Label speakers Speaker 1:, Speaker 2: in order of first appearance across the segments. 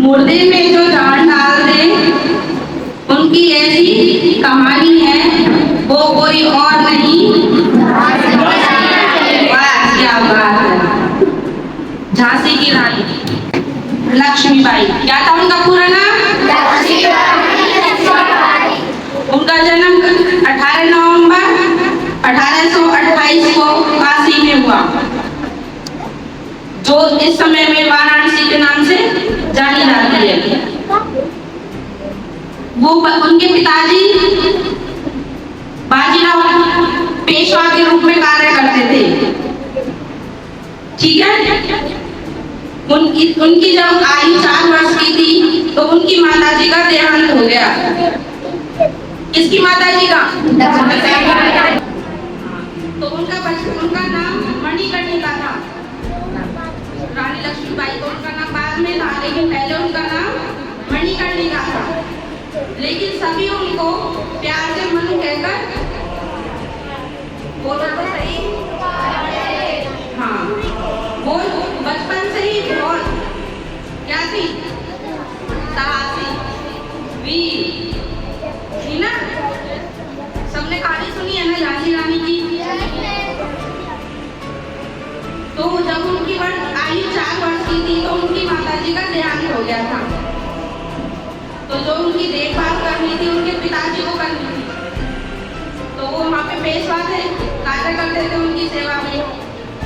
Speaker 1: मुर्दे में जो जान डाल दे, उनकी ऐसी कहानी है, वो कोई और नहीं। वाह क्या बात है। झांसी की रानी लक्ष्मीबाई। क्या था उनका पूरा नाम? उनका जन्म 18 नवंबर 1828 को काशी में हुआ, जो इस समय में वाराणसी के नाम से जानी जाती है। वो उनके पिताजी बाजीराव पेशवा के रूप में कार्य करते थे। ठीक है। उनकी जब आयु 4 वर्ष की थी तो उनकी माताजी का देहांत हो गया। किसकी माताजी का? तो उनका नाम मणिकर्णिका था। रानी लक्ष्मीबाई को उनका नाम बाद में था, लेकिन पहले उनका नाम मणिकर्णिका था। लेकिन सभी उनको प्यार से मनु कहकर, बोलो तो सही। हाँ, वो बचपन से ही बहुत क्या थी? साहसी, वीर थी ना। सबने कहानी सुनी है ना झांसी रानी की। तो जब उनकी आयु 4 वर्ष की थी तो उनकी माताजी का देहांत हो गया था। तो जो उनकी देखभाल करनी थी उनके पिताजी को करनी थी। तो वो वहाँ पे पेशवा थे, कार्य करते थे उनकी सेवा में।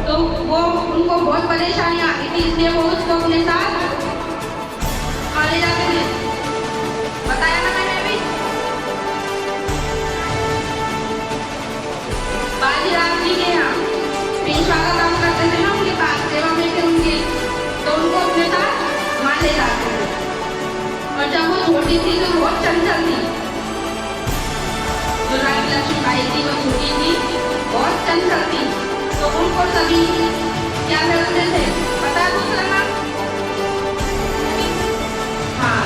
Speaker 1: तो वो उनको बहुत परेशानियां आती थी, इसलिए वो उसको अपने साथ ले जाते थे। बताया ना मैंने अभी। बाजीराव जी के यहाँ पेशवा का काम करते थे ना, उनके पास सेवा में थे उनके, तो उनको अपने साथ वहाँ ले जाते थे। और जब वो छोटी थी तो बहुत चंचल थी। जो रानी लक्ष्मीबाई थी वो छोटी थी, बहुत चंचल थी। तो उनको सभी क्या करते थे पता है दूसरा नाम? हाँ,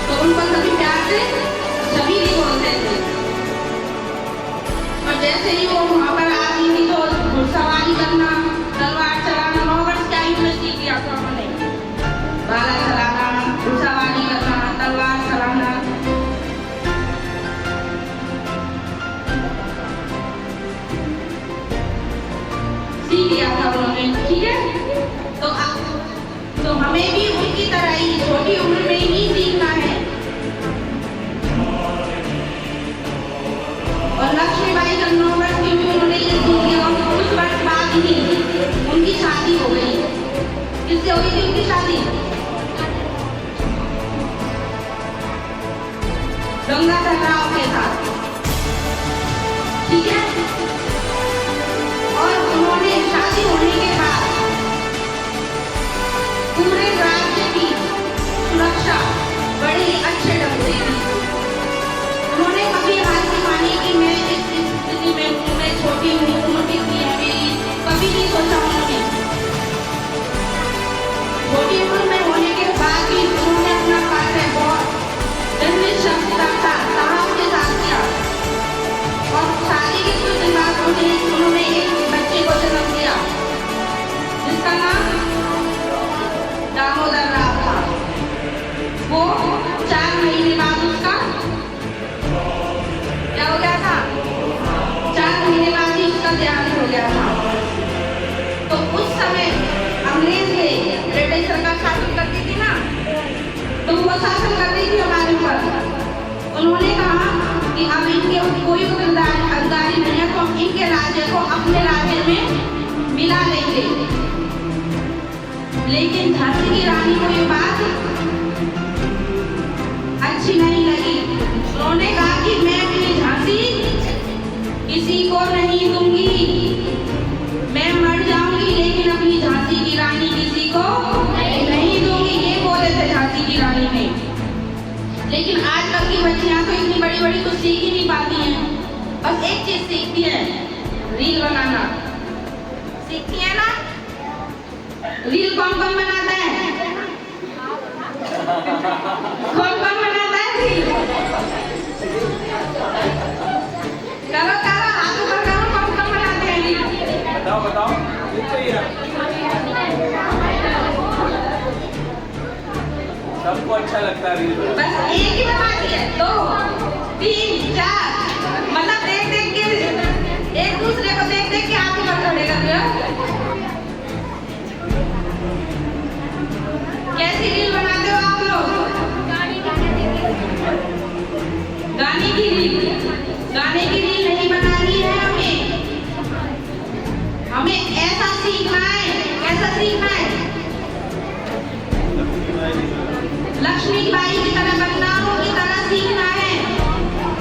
Speaker 1: तो उनको सभी प्यार से सभी नहीं बोलते थे। और जैसे ही वो वहाँ पर आती थी तो घुड़सवारी करना, तलवार चलाना, 9 वर्ष की आयु में सीख लिया था उन्होंने। भाला चलाना, घुड़सवारी करना, तलवार चलाना। सीख लिया था उन्होंने। ठीक है। तो हमें भी उनकी तरह ही छोटी उम्र में ही सीखना है। और लक्ष्मीबाई जब 9 वर्ष की हुई उन्होंने ये सीख लिया। उस वर्ष बाद ही उनकी शादी हो गई। किससे हो गई थी उनकी शादी? गंगाधर राव के साथ। ठीक है। और उन्होंने शादी होने के बाद पूरे राज्य की सुरक्षा बड़े अच्छे ढंग से की। उन्होंने कभी हार नहीं मानी कि मैं इस स्थिति में हूँ, मैं छोटी हूँ, उम्र कितनी है मेरी, कभी नहीं सोचा उन्होंने। छोटी उम्र में होने के बाद भी उन्होंने अपना कार्य बहुत रखा, साहस के साथ किया। और शादी के कुछ दिन बाद उन्होंने एक बच्चे को जन्म दिया, जिसका नाम दामोदर राव था। वो 4 महीने बाद उसका क्या हो गया था? 4 महीने बाद ही उसका देहांत हो गया था। तो उस समय अंग्रेज ने ब्रिटिश सरकार शासन करती थी ना, तो वो शासन कर रही थी हमारे ऊपर। उन्होंने कहा कि अब इनके कोई अधिकारी नहीं है, तो हम इनके राज्य को अपने राज्य में मिला लेंगे। लेकिन झांसी की रानी को ये बात अच्छी नहीं लगी। उन्होंने कहा कि मैं अपनी झांसी किसी को नहीं दूंगी, मैं मर जाऊंगी लेकिन अपनी झांसी की रानी किसी को नहीं दूंगी। ये बोले थे झांसी की रानी ने। लेकिन आजकल की बच्चियां तो इतनी बड़ी बड़ी कुछ सीख ही नहीं पाती हैं। बस एक चीज सीखती है, रील बनाना सीखती है ना। रील कौन कौन बनाता है? कौन कौन बनाता है रील? करो करो, हाथ ऊपर करो, कौन कौन बनाते हैं रील?
Speaker 2: बताओ बताओ। सबको अच्छा लगता है रील बनाना।
Speaker 1: बस एक ही बनाती है, 2 3 4 मतलब देख देख के एक दूसरे को देख देख के आगे बढ़ पड़ेगा भैया। कैसी रील बनाते हो आप लोग? गाने की रील नहीं बनानी है हमें ऐसा सीखना है। कैसा सीखना है? लक्ष्मीबाई की तरह, बंदारों की तरह सीखना है।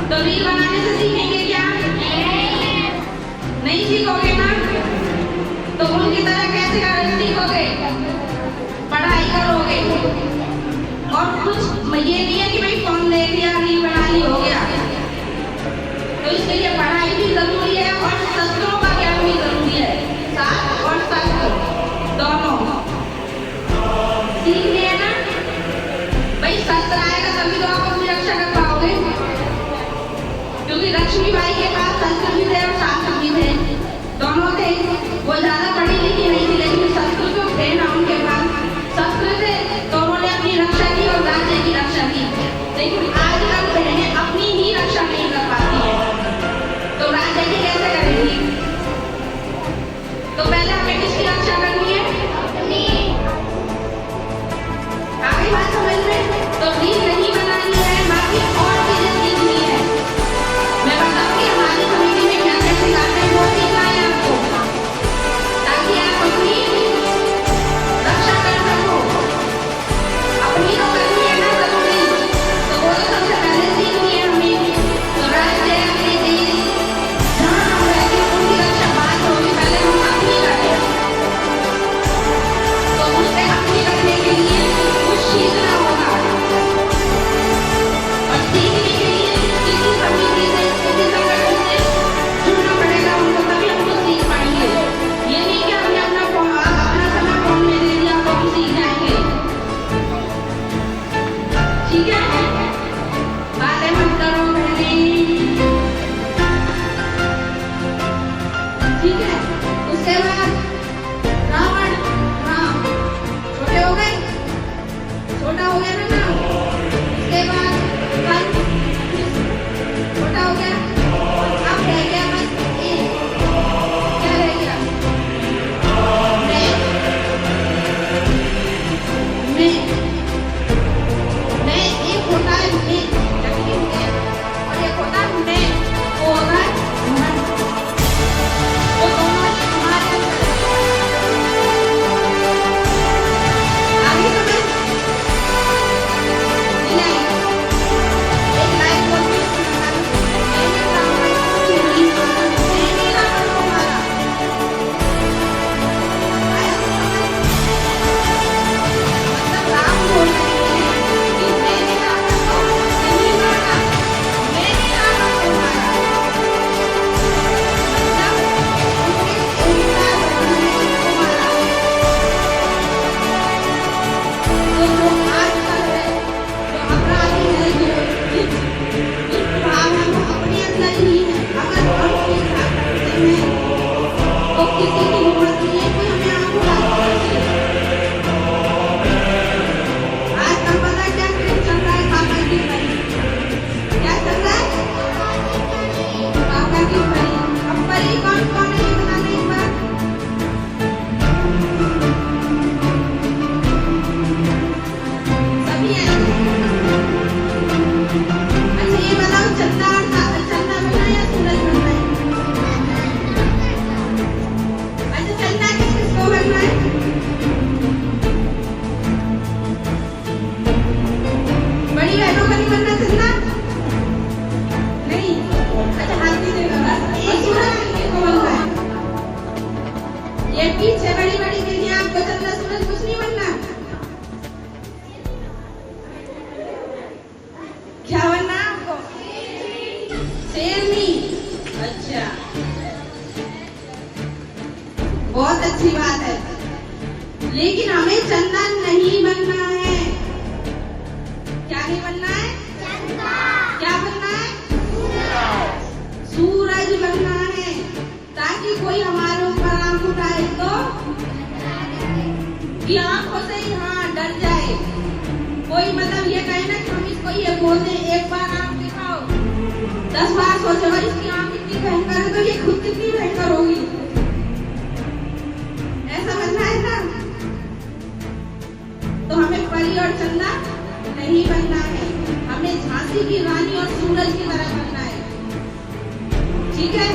Speaker 1: तो रील बनाने से सीखेंगे क्या? नहीं सीखोगे ना? तो उनकी तरह कैसे सीखोगे? पढ़ाई करोगे। और कुछ ये नहीं है कि भाई फोन देख लिया रील बना ली हो गया। तो इसके लिए पढ़ाई भी जरूरी है और शस्त्रों का ज्ञान भी जरूरी है। साथ और शस्त्र दोनों सीखने है ना। भाई शस्त्र आएगा तभी तो आप अपनी रक्षा कर पाओगे, क्योंकि लक्ष्मीबाई के पास शस्त्र भी थे और शास्त्र भी थे, दोनों थे। वो ज्यादा पढ़ी लिखी नहीं थी, लेकिन शस्त्र तो थे ना उनके पास। शस्त्र थे तो उन्होंने अपनी रक्षा की और राज्य की रक्षा की। लेकिन आजकल बहनें अपनी ही रक्षा नहीं कर पाती है, तो राज्य की कैसे करेंगी? तो पहले हमें किसकी रक्षा करनी है? आगे बात समझ में? तो रील नहीं बनानी है, बाकी और चीजें सीखनी है। मैं बताऊंगी हमारी कमेटी में क्या क्या सिखाते हैं, वो सीखना है आपको, ताकि आप अपनी रक्षा कर सको। अपनी तो करनी है ना जरूरी, तो वो तो सबसे पहले सीखनी है हमें। तो राज्य अपने देश जहाँ हम रहते हैं उनकी रक्षा बात होगी, पहले हम अपनी करें। तो उससे अपनी करने के लिए कुछ सीखना होगा, और सीखने के लिए किसी समिति से, किसी संगठन से जुड़ना पड़ेगा हमको, तभी हम कुछ सीख पाएंगे। ये नहीं कि हमने अपना समय फोन में दे दिया तो हम सीख जाएंगे। ठीक है? बातें मत करो पहले, ठीक है? उसके बाद रावण, राम छोटे हो गए, छोटा हो गया ना नाम। उसके बाद कंस, छोटा हो गया। अब रह गया बस एक, क्या रह गया? मैं एक होता है मैं, और एक होता है मैं, वो होता है मन। वो दोनों हमारे अंदर आगे समझ नहीं। एक लाइन बोलती है, मैंने रावण को मारा। आया मतलब राम बोल रहे हैं कि मैंने रावण को नहीं मारा, मैंने रावण को मारा। मतलब उनके उनका को मारा। तो जो आजकल है, जो अपराधी है, जो भाव है वो अपने अंदर ही है। अगर हम स्वीकार करते हैं तो किसी की हिम्मत नहीं है कोई हमें आगे बढ़ा सके। आजकल पता है क्या ट्रेंड चल रहा है? काका की परी। क्या चल रहा है? काका की परी। अब परी कौन कौन है ये बता दे एक बार। सभी है। अच्छा ये बताओ, चंदा बनना है या सूरज बनना है? अच्छा चंदा किसको बनना है? बड़ी बहनों का नहीं बनना चंदा? नहीं। अच्छा हाथ नहीं देगा बस। और सूरज किसको बनना है? ये पीछे बड़ी बड़ी दीदी, आपको चंदा सूरज कुछ नहीं बनना। क्या बनना है आपको? शेरनी। अच्छा, बहुत अच्छी बात है, लेकिन हमें चंदा नहीं बनना है। क्या नहीं बनना है? क्या बनना है? सूरज बनना है, ताकि कोई हमारे ऊपर आंख उठाए तो कि आंखों से ही हाँ डर जाए। कोई कोई मतलब ये कहे ना कि हम इसको ये बोल दें एक बार आंख दिखाओ, 10 बार सोचो भाई इसकी आंख इतनी भयंकर है तो ये खुद कितनी भयंकर होगी, ऐसा बनना है ना। तो हमें परी और चंदा नहीं बनना है, हमें झांसी की रानी और सूरज की तरह बनना है, ठीक है।